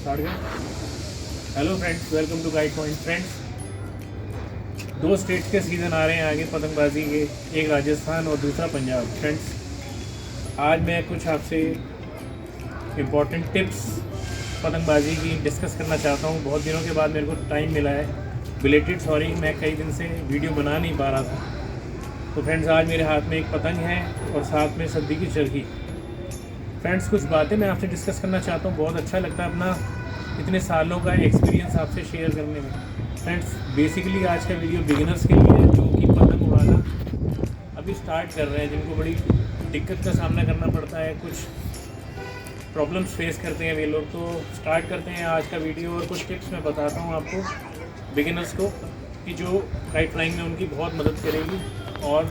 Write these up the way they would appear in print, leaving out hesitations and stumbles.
Start करें। Hello friends, welcome to Guide Point. Friends, 2 states के season आ रहे हैं आगे पतंगबाजी के, एक राजस्थान और दूसरा पंजाब। फ्रेंड्स, आज मैं कुछ आपसे इम्पॉर्टेंट टिप्स पतंगबाजी की डिस्कस करना चाहता हूँ। बहुत दिनों के बाद मेरे को टाइम मिला है। बिलेटेड सॉरी, मैं कई दिन से वीडियो बना नहीं पा रहा था। तो फ्रेंड्स, आज मेरे हाथ में एक पतंग है और साथ में सद्दी की चरखी। फ्रेंड्स, कुछ बातें मैं आपसे डिस्कस करना चाहता हूँ। बहुत अच्छा लगता है अपना इतने सालों का एक्सपीरियंस आपसे शेयर करने में। फ्रेंड्स, बेसिकली आज का वीडियो बिगिनर्स के लिए है जो कि पतंग उड़ाना अभी स्टार्ट कर रहे हैं, जिनको बड़ी दिक्कत का सामना करना पड़ता है, कुछ प्रॉब्लम्स फेस करते हैं वे लोग। तो स्टार्ट करते हैं आज का वीडियो और कुछ टिप्स मैं बताता हूँ आपको बिगिनर्स को कि जो काइट फ्लाइंग में उनकी बहुत मदद करेगी। और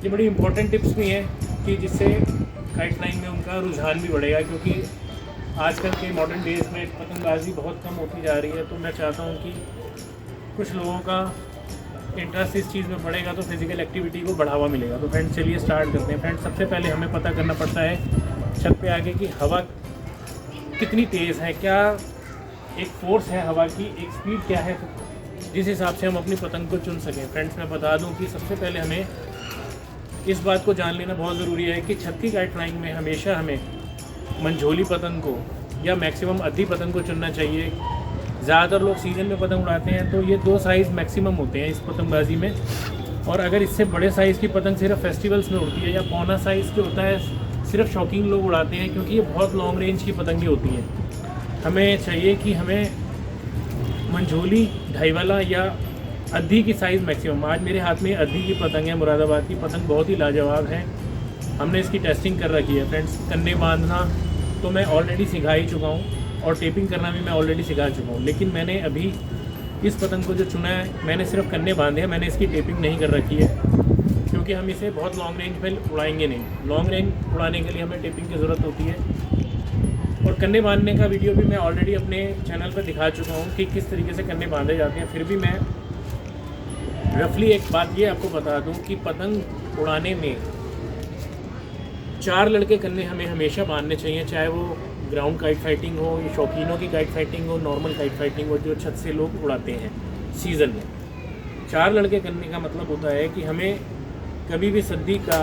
ये बड़ी इंपॉर्टेंट टिप्स भी हैं कि जिससे काइट फ्लाइंग में उनका रुझान भी बढ़ेगा, क्योंकि आजकल के मॉडर्न डेज़ में पतंगबाजी बहुत कम होती जा रही है। तो मैं चाहता हूँ कि कुछ लोगों का इंटरेस्ट इस चीज़ में बढ़ेगा तो फिज़िकल एक्टिविटी को बढ़ावा मिलेगा। तो फ्रेंड्स, चलिए स्टार्ट करते हैं। फ्रेंड्स, सबसे पहले हमें पता करना पड़ता है छत पे आगे की हवा कितनी तेज़ है, क्या एक फोर्स है हवा की, एक स्पीड क्या है, जिस हिसाब से हम अपनी पतंग को चुन सकें। फ्रेंड्स, मैं बता दूं कि सबसे पहले हमें इस बात को जान लेना बहुत ज़रूरी है कि छत की काइट फ्लाइंग में हमेशा हमें मंझोली पतंग को या मैक्सिमम अद्धी पतंग को चुनना चाहिए। ज़्यादातर लोग सीज़न में पतंग उड़ाते हैं तो ये 2 साइज़ मैक्सिमम होते हैं इस पतंगबाजी में। और अगर इससे बड़े साइज़ की पतंग सिर्फ फेस्टिवल्स में उड़ती है या पौना साइज़ जो होता है सिर्फ शौकीन लोग उड़ाते हैं, क्योंकि ये बहुत लॉन्ग रेंज की पतंगें होती हैं। हमें चाहिए कि हमें मंझोली, ढाईवाला या अद्धी की साइज़ मैक्सिमम। आज मेरे हाथ में अद्धी की पतंग है, मुरादाबाद की पतंग बहुत ही लाजवाब है। हमने इसकी टेस्टिंग कर रखी है। फ्रेंड्स, कन्ने बांधना तो मैं ऑलरेडी सिखा ही चुका हूँ और टेपिंग करना भी मैं ऑलरेडी सिखा चुका हूँ। लेकिन मैंने अभी इस पतंग को जो चुना है, मैंने सिर्फ कन्ने बांधे हैं, मैंने इसकी टेपिंग नहीं कर रखी है, क्योंकि हम इसे बहुत लॉन्ग रेंज पर उड़ाएंगे नहीं। लॉन्ग रेंज उड़ाने के लिए हमें टेपिंग की ज़रूरत होती है। और कन्ने बांधने का वीडियो भी मैं ऑलरेडी अपने चैनल पर दिखा चुका हूँ कि किस तरीके से कन्ने बांधे जाते हैं। फिर भी मैं रफली एक बात ये आपको बता दूँ कि पतंग उड़ाने में 4 लड़के कन्ने हमें हमेशा बांधने चाहिए, चाहे वो ग्राउंड काइट फाइटिंग हो, या शौकीनों की काइट फाइटिंग हो, नॉर्मल काइट फाइटिंग हो, जो छत से लोग उड़ाते हैं सीज़न में। 4 लड़के करने का मतलब होता है कि हमें कभी भी सद्दी का,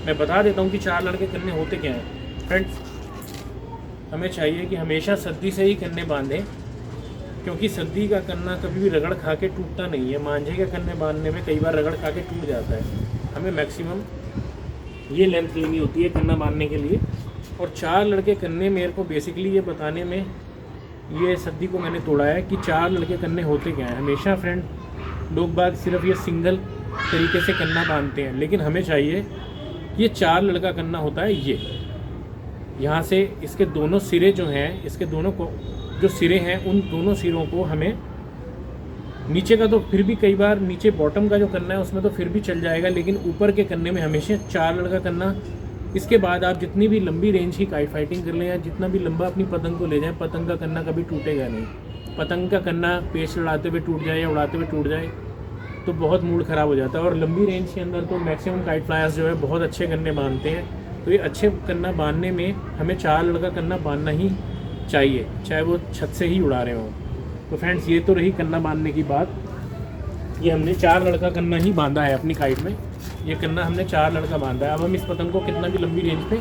मैं बता देता हूँ कि 4 लड़के करने होते क्या हैं। फ्रेंड्स, हमें चाहिए कि हमेशा सद्दी से ही कन्ने बांधें, क्योंकि सद्दी का कन्ना कभी भी रगड़ खा के टूटता नहीं है। मांझे के कन्ने बांधने में कई बार रगड़ खा के टूट जाता है। हमें मैक्सिमम ये लेंथ लेनी होती है कन्ना बांधने के लिए। और 4 लड़के कन्ने, मेरे को बेसिकली ये बताने में ये सद्दी को मैंने तोड़ा है कि 4 लड़के कन्ने होते क्या हैं। हमेशा फ्रेंड लोग बात सिर्फ ये सिंगल तरीके से कन्ना बांधते हैं, लेकिन हमें चाहिए ये 4 लड़का कन्ना होता है। ये यहाँ से इसके दोनों सिरे जो हैं, इसके दोनों को जो सिरे हैं, उन दोनों सिरों को हमें, नीचे का तो फिर भी कई बार नीचे बॉटम का जो कन्ना है उसमें तो फिर भी चल जाएगा, लेकिन ऊपर के कन्ने में हमेशा 4 लड़का कन्ना। इसके बाद आप जितनी भी लंबी रेंज की काइट फाइटिंग कर लें या जितना भी लंबा अपनी पतंग को ले जाएं, पतंग का कन्ना कभी टूटेगा नहीं। पतंग का कन्ना पेच लड़ाते हुए टूट जाए या उड़ाते हुए टूट जाए तो बहुत मूड ख़राब हो जाता है। और लंबी रेंज के अंदर तो मैक्सिमम काइट फ्लायर्स जो है बहुत अच्छे कन्ने बांधते हैं। तो ये अच्छे कन्ना बांधने में हमें 4 लड़का कन्ना बांधना ही चाहिए, चाहे वो छत से ही उड़ा रहे हों। तो फ्रेंड्स, ये तो रही कन्ना बांधने की बात। ये हमने 4 लड़का कन्ना ही बांधा है अपनी काइट में। ये कन्ना हमने 4 लड़का बांधा है। अब हम इस पतंग को कितना भी लंबी रेंज पे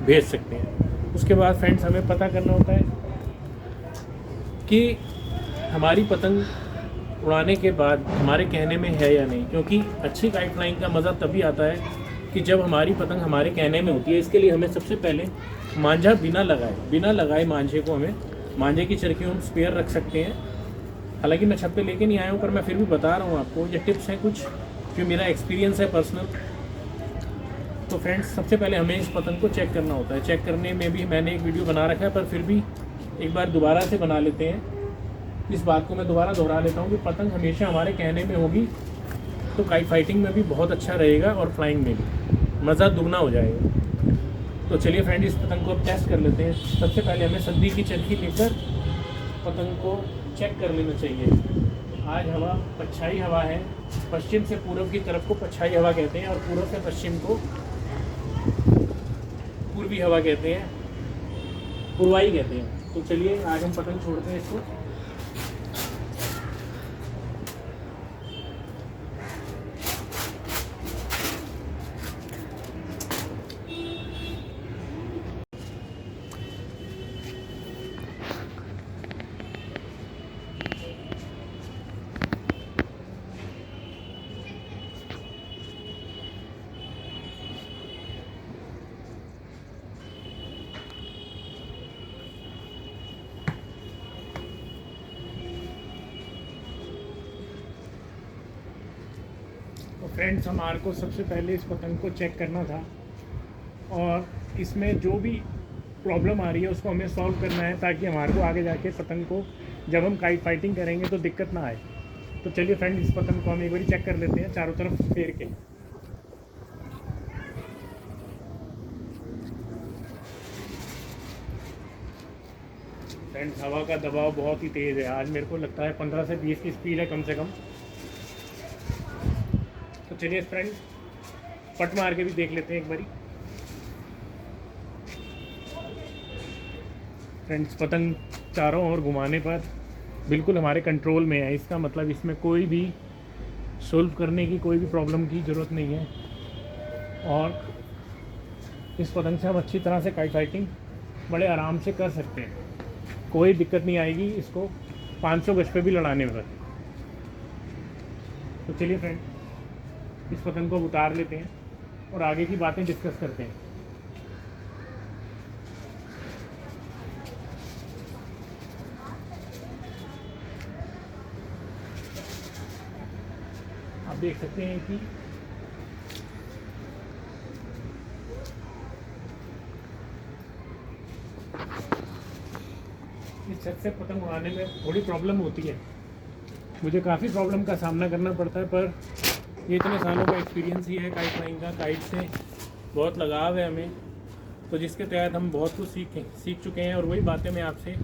भेज सकते हैं। उसके बाद फ्रेंड्स, हमें पता करना होता है कि हमारी पतंग उड़ाने के बाद हमारे कहने में है या नहीं, क्योंकि अच्छी काइट फ्लाइंग का मज़ा तभी आता है कि जब हमारी पतंग हमारे कहने में होती है। इसके लिए हमें सबसे पहले मांझा बिना लगाए मांझे को, हमें मांझे की चरखी हम स्पेयर रख सकते हैं। हालांकि मैं छत पे लेके नहीं आया हूँ, पर मैं फिर भी बता रहा हूँ आपको। ये टिप्स हैं कुछ जो मेरा एक्सपीरियंस है पर्सनल। तो फ्रेंड्स, सबसे पहले हमें इस पतंग को चेक करना होता है। चेक करने में भी मैंने एक वीडियो बना रखा है, पर फिर भी एक बार दोबारा से बना लेते हैं। इस बात को मैं दोबारा दोहरा लेता हूँ कि पतंग हमेशा हमारे कहने में होगी तो काइट फाइटिंग में भी बहुत अच्छा रहेगा और फ्लाइंग में भी मज़ा दुगना हो जाएगा। तो चलिए फ्रेंड, इस पतंग को अब टेस्ट कर लेते हैं। सबसे पहले हमें सद्दी की चरखी लेकर पतंग को चेक कर लेना चाहिए। आज हवा पछाई हवा है, पश्चिम से पूर्व की तरफ को पछाई हवा कहते हैं और पूर्व से पश्चिम को पूर्वी हवा कहते हैं। उड़वाई कहते हैं। तो चलिए आज हम पतंग छोड़ते हैं इसको। तो फ्रेंड्स, हमारे को सबसे पहले इस पतंग को चेक करना था और इसमें जो भी प्रॉब्लम आ रही है उसको हमें सॉल्व करना है, ताकि हमारे को आगे जाके पतंग को जब हम काइट फाइटिंग करेंगे तो दिक्कत ना आए। तो चलिए फ्रेंड्स, इस पतंग को हम एक बार चेक कर लेते हैं चारों तरफ फेर के। फ्रेंड्स, हवा का दबाव बहुत ही तेज़ है। आज मेरे को लगता है 15 से 20 की स्पीड है कम से कम। तो चलिए फ्रेंड्स, पट मार के भी देख लेते हैं एक बारी। फ्रेंड्स, पतंग चारों ओर घुमाने पर बिल्कुल हमारे कंट्रोल में है। इसका मतलब इसमें कोई भी सोल्व करने की, कोई भी प्रॉब्लम की ज़रूरत नहीं है। और इस पतंग से हम अच्छी तरह से काइट फाइटिंग बड़े आराम से कर सकते हैं। कोई दिक्कत नहीं आएगी इसको 500 गज पे भी लड़ाने में। तो चलिए फ्रेंड, इस पतंग को उतार लेते हैं और आगे की बातें डिस्कस करते हैं। आप देख सकते हैं कि इस छत से पतंग उड़ाने में थोड़ी प्रॉब्लम होती है। मुझे काफ़ी प्रॉब्लम का सामना करना पड़ता है, पर ये इतने सालों का एक्सपीरियंस ही है काइट फ्लाइंग का। काइट से बहुत लगाव है हमें, तो जिसके तहत हम बहुत कुछ सीख चुके हैं और वही बातें मैं आपसे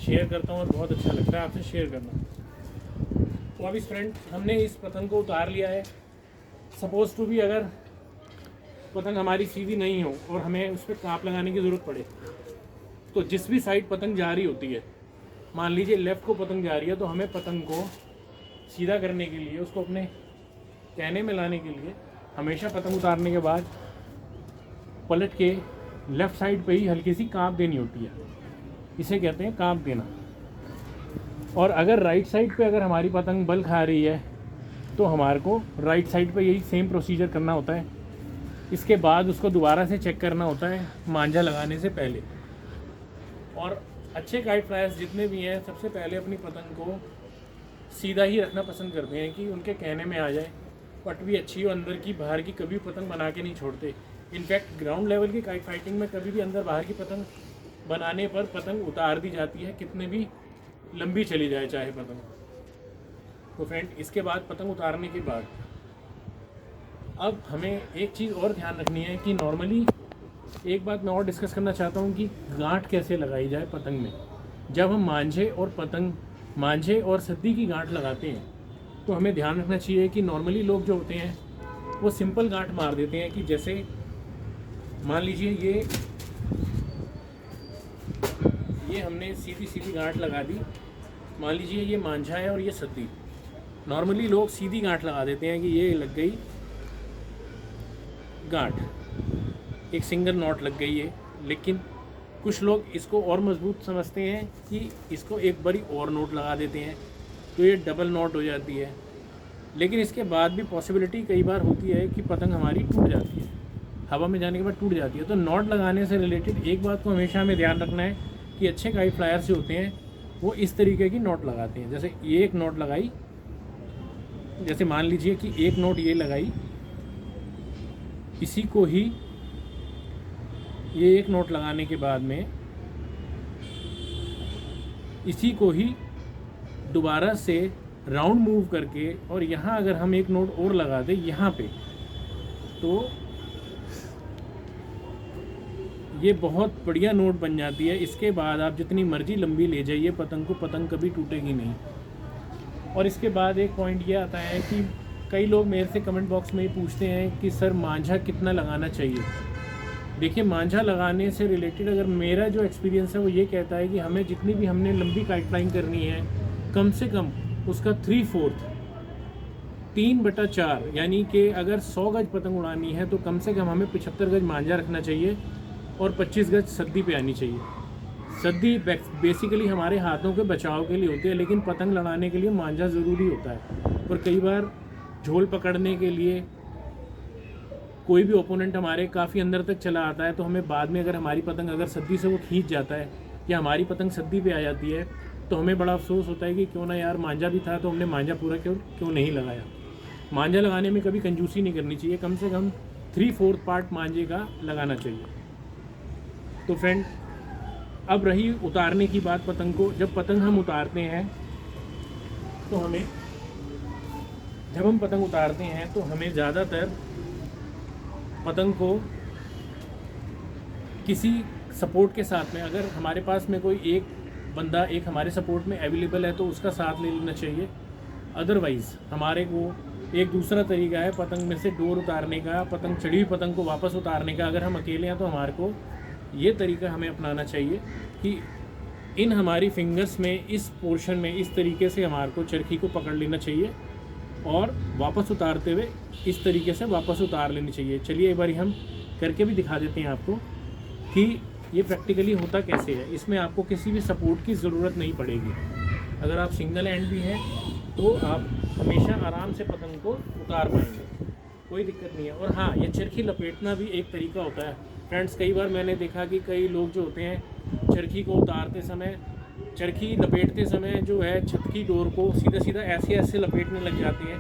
शेयर करता हूँ और बहुत अच्छा लगता है आपसे शेयर करना। तो अब इस फ्रेंड, हमने इस पतंग को उतार लिया है। सपोज टू भी अगर पतंग हमारी सीधी नहीं हो और हमें उस पर कांप लगाने की ज़रूरत पड़े, तो जिस भी साइड पतंग जा रही होती है, मान लीजिए लेफ़्ट को पतंग जा रही है, तो हमें पतंग को सीधा करने के लिए, उसको अपने कहने में लाने के लिए हमेशा पतंग उतारने के बाद पलट के लेफ़्ट साइड पे ही हल्की सी कांप देनी होती है। इसे कहते हैं कांप देना। और अगर राइट साइड पे अगर हमारी पतंग बल खा रही है, तो हमारे को राइट साइड पे यही सेम प्रोसीजर करना होता है। इसके बाद उसको दोबारा से चेक करना होता है मांझा लगाने से पहले। और अच्छे काइट फ्लायर्स जितने भी हैं, सबसे पहले अपनी पतंग को सीधा ही रखना पसंद करते हैं कि उनके कहने में आ जाए। पट भी अच्छी हो, अंदर की बाहर की कभी पतंग बना के नहीं छोड़ते। इनफैक्ट ग्राउंड लेवल की काइट फाइटिंग में कभी भी अंदर बाहर की पतंग बनाने पर पतंग उतार दी जाती है, कितने भी लंबी चली जाए चाहे पतंग। तो फ्रेंड, इसके बाद पतंग उतारने के बाद अब हमें एक चीज़ और ध्यान रखनी है कि नॉर्मली एक बात मैं और डिस्कस करना चाहता हूँ कि गांठ कैसे लगाई जाए पतंग में। जब हम मांझे और सद्दी की गांठ लगाते हैं, तो हमें ध्यान रखना चाहिए कि नॉर्मली लोग जो होते हैं वो सिंपल गांठ मार देते हैं। कि जैसे मान लीजिए ये हमने सीधी गांठ लगा दी। मान लीजिए ये मांझा है और ये सद्दी। नॉर्मली लोग सीधी गांठ लगा देते हैं कि ये लग गई गांठ, एक सिंगल नॉट लग गई है। लेकिन कुछ लोग इसको और मजबूत समझते हैं कि इसको एक बारी और नोट लगा देते हैं, तो ये डबल नॉट हो जाती है। लेकिन इसके बाद भी पॉसिबिलिटी कई बार होती है कि पतंग हमारी टूट जाती है, हवा में जाने के बाद टूट जाती है। तो नॉट लगाने से रिलेटेड एक बात को हमेशा हमें ध्यान रखना है कि अच्छे काइट फ्लायर्स जो होते हैं वो इस तरीके की नॉट लगाते हैं। जैसे ये एक नॉट लगाई, जैसे मान लीजिए कि एक नोट ये लगाई, इसी को ही ये एक नोट लगाने के बाद में इसी को ही दोबारा से राउंड मूव करके, और यहाँ अगर हम एक नोट और लगा दें यहाँ पे, तो ये बहुत बढ़िया नोट बन जाती है। इसके बाद आप जितनी मर्जी लंबी ले जाइए पतंग को, पतंग कभी टूटेगी नहीं। और इसके बाद एक पॉइंट ये आता है कि कई लोग मेरे से कमेंट बॉक्स में ही पूछते हैं कि सर मांझा कितना लगाना चाहिए। देखिए मांझा लगाने से रिलेटेड अगर मेरा जो एक्सपीरियंस है वो ये कहता है कि हमें जितनी भी हमने लंबी काइट फ्लाइंग करनी है कम से कम उसका 3/4 3/4 यानी कि अगर 100 गज पतंग उड़ानी है तो कम से कम हमें 75 गज मांझा रखना चाहिए और 25 गज सद्दी पे आनी चाहिए। सद्दी बेसिकली हमारे हाथों के बचाव के लिए होती है, लेकिन पतंग लड़ाने के लिए मांझा ज़रूरी होता है। और कई बार झोल पकड़ने के लिए कोई भी ओपोनेंट हमारे काफ़ी अंदर तक चला आता है, तो हमें बाद में अगर हमारी पतंग अगर सद्दी से वो खींच जाता है या हमारी पतंग सद्दी पे आ जाती है तो हमें बड़ा अफसोस होता है कि क्यों ना यार मांझा भी था तो हमने मांझा पूरा क्यों नहीं लगाया। मांझा लगाने में कभी कंजूसी नहीं करनी चाहिए, कम से कम 3/4 पार्ट मांझे का लगाना चाहिए। तो फ्रेंड अब रही उतारने की बात पतंग को। जब पतंग हम उतारते हैं तो हमें ज़्यादातर पतंग को किसी सपोर्ट के साथ में, अगर हमारे पास में कोई एक बंदा एक हमारे सपोर्ट में अवेलेबल है तो उसका साथ ले लेना चाहिए। अदरवाइज़ हमारे को एक दूसरा तरीका है पतंग में से डोर उतारने का, पतंग चढ़ी हुई पतंग को वापस उतारने का। अगर हम अकेले हैं तो हमारे को ये तरीका हमें अपनाना चाहिए कि इन हमारी फिंगर्स में इस पोर्शन में इस तरीके से हमारे को चरखी को पकड़ लेना चाहिए और वापस उतारते हुए इस तरीके से वापस उतार लेनी चाहिए। चलिए एक बार हम करके भी दिखा देते हैं आपको कि ये प्रैक्टिकली होता कैसे है। इसमें आपको किसी भी सपोर्ट की ज़रूरत नहीं पड़ेगी। अगर आप सिंगल हैंड भी हैं तो आप हमेशा आराम से पतंग को उतार पाएंगे, कोई दिक्कत नहीं है। और हाँ, ये चरखी लपेटना भी एक तरीका होता है फ्रेंड्स। कई बार मैंने देखा कि कई लोग जो होते हैं चरखी को उतारते समय, चरखी लपेटते समय जो है छत की डोर को सीधा सीधा ऐसे ऐसे लपेटने लग जाते हैं।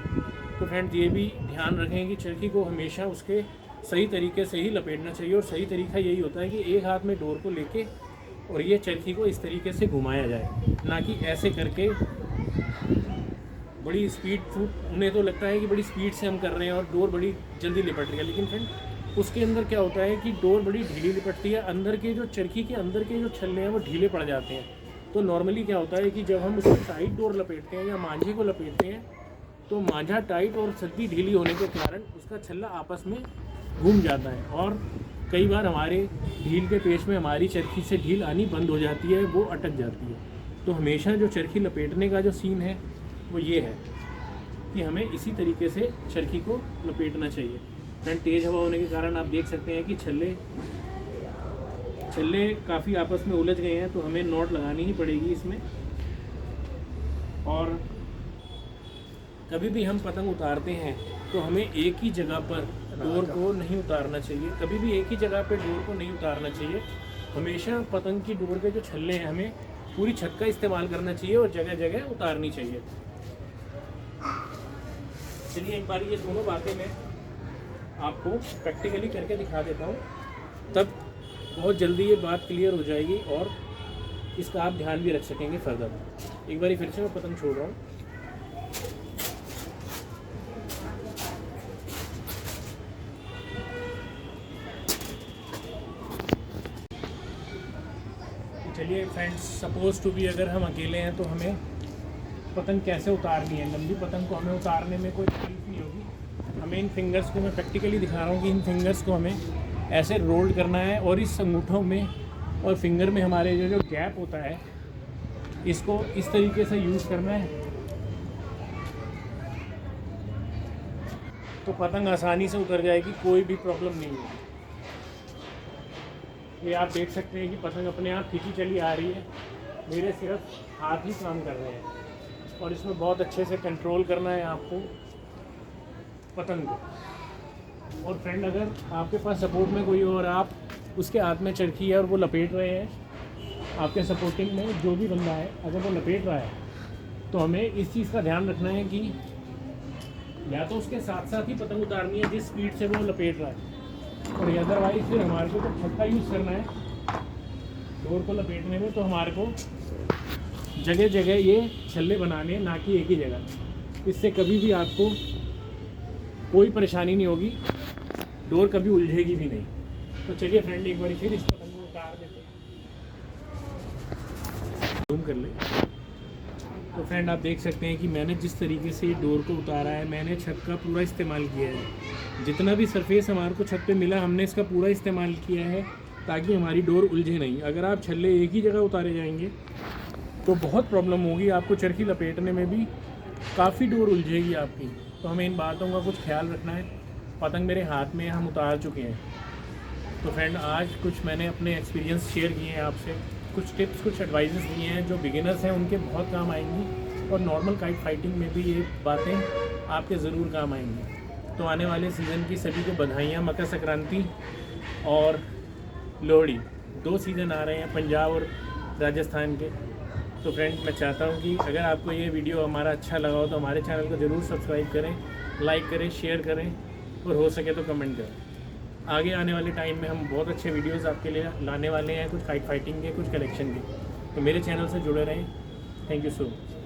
तो फ्रेंड्स ये भी ध्यान रखें कि चरखी को हमेशा उसके सही तरीके से ही लपेटना चाहिए। और सही तरीका यही होता है कि एक हाथ में डोर को लेके और ये चरखी को इस तरीके से घुमाया जाए, ना कि ऐसे करके बड़ी स्पीड। उन्हें तो लगता है कि बड़ी स्पीड से हम कर रहे हैं और डोर बड़ी जल्दी लिपट रही है, लेकिन फ्रेंड उसके अंदर क्या होता है कि डोर बड़ी ढीली लिपटती है। अंदर के जो चरखी के अंदर के जो छल्ले हैं वो ढीले पड़ जाते हैं। तो नॉर्मली क्या होता है कि जब हम उसको टाइट डोर लपेटते हैं या मांझे को लपेटते हैं तो मांझा टाइट और सद्दी ढीली होने के कारण उसका छल्ला आपस में घूम जाता है और कई बार हमारे ढील के पेच में हमारी चरखी से ढील आनी बंद हो जाती है, वो अटक जाती है। तो हमेशा जो चरखी लपेटने का जो सीन है वो ये है कि हमें इसी तरीके से चरखी को लपेटना चाहिए। फ्रेंड तेज़ हवा होने के कारण आप देख सकते हैं कि छल्ले काफ़ी आपस में उलझ गए हैं, तो हमें नॉट लगानी ही पड़ेगी इसमें। और कभी भी हम पतंग उतारते हैं तो हमें एक ही जगह पर डोर को नहीं उतारना चाहिए, कभी भी एक ही जगह पर डोर को नहीं उतारना चाहिए। हमेशा पतंग की डोर के जो छल्ले हैं हमें पूरी छत का इस्तेमाल करना चाहिए और जगह जगह उतारनी चाहिए। चलिए एक बार ये दोनों बातें मैं आपको प्रैक्टिकली करके दिखा देता हूँ, तब बहुत जल्दी ये बात क्लियर हो जाएगी और इसका आप ध्यान भी रख सकेंगे फर्दर। एक बार फिर से मैं पतंग छोड़ रहा हूँ। चलिए फ्रेंड्स, सपोज टू भी अगर हम अकेले हैं तो हमें पतंग कैसे उतारनी है। लंबी पतंग को हमें उतारने में कोई तकलीफ नहीं होगी। हमें इन फिंगर्स को मैं प्रैक्टिकली दिखा रहा हूँ कि इन फिंगर्स को हमें ऐसे रोल्ड करना है और इस अंगूठों में और फिंगर में हमारे जो गैप होता है इसको इस तरीके से यूज़ करना है, तो पतंग आसानी से उतर जाएगी, कोई भी प्रॉब्लम नहीं होगी। ये आप देख सकते हैं कि पतंग अपने आप खींची चली आ रही है, मेरे सिर्फ हाथ ही काम कर रहे हैं और इसमें बहुत अच्छे से कंट्रोल करना है आपको पतंग को। और फ्रेंड अगर आपके पास सपोर्ट में कोई और आप उसके हाथ में चरखी है और वो लपेट रहे हैं, आपके सपोर्टिंग में जो भी बंदा है अगर वो लपेट रहा है तो हमें इस चीज़ का ध्यान रखना है कि या तो उसके साथ साथ ही पतंग उतारनी है जिस स्पीड से वो लपेट रहा है, और अदरवाइज फिर हमारे को जब छत का यूज़ करना है डोर को लपेटने में तो हमारे को जगह जगह ये छल्ले बनाने, ना कि एक ही जगह। इससे कभी भी आपको कोई परेशानी नहीं होगी, डोर कभी उलझेगी भी नहीं। तो चलिए फ्रेंड एक बार फिर इस पतंग को उतार देते हैं, जूम कर ले। तो फ्रेंड आप देख सकते हैं कि मैंने जिस तरीके से डोर को उतारा है, मैंने छत का पूरा इस्तेमाल किया है। जितना भी सरफेस हमारे को छत पे मिला हमने इसका पूरा इस्तेमाल किया है ताकि हमारी डोर उलझे नहीं। अगर आप छल्ले एक ही जगह उतारे जाएंगे तो बहुत प्रॉब्लम होगी, आपको चरखी लपेटने में भी काफ़ी डोर उलझेगी आपकी। तो हमें इन बातों का कुछ ख्याल रखना है। पतंग मेरे हाथ में हम उतार चुके हैं। तो फ्रेंड आज कुछ मैंने अपने एक्सपीरियंस शेयर किए हैं आपसे, कुछ टिप्स कुछ एडवाइजेस दिए हैं जो बिगिनर्स हैं उनके बहुत काम आएंगी, और नॉर्मल काइट फाइटिंग में भी ये बातें आपके ज़रूर काम आएंगी। तो आने वाले सीज़न की सभी को बधाइयाँ। मकर संक्रांति और लोहड़ी 2 सीज़न आ रहे हैं पंजाब और राजस्थान के। तो फ्रेंड मैं चाहता हूँ कि अगर आपको ये वीडियो हमारा अच्छा लगा हो तो हमारे चैनल को ज़रूर सब्सक्राइब करें, लाइक करें, शेयर करें और हो सके तो कमेंट करें। आगे आने वाले टाइम में हम बहुत अच्छे वीडियोस आपके लिए लाने वाले हैं, कुछ काइट फाइटिंग के, कुछ कलेक्शन के। तो मेरे चैनल से जुड़े रहें। Thank you so much.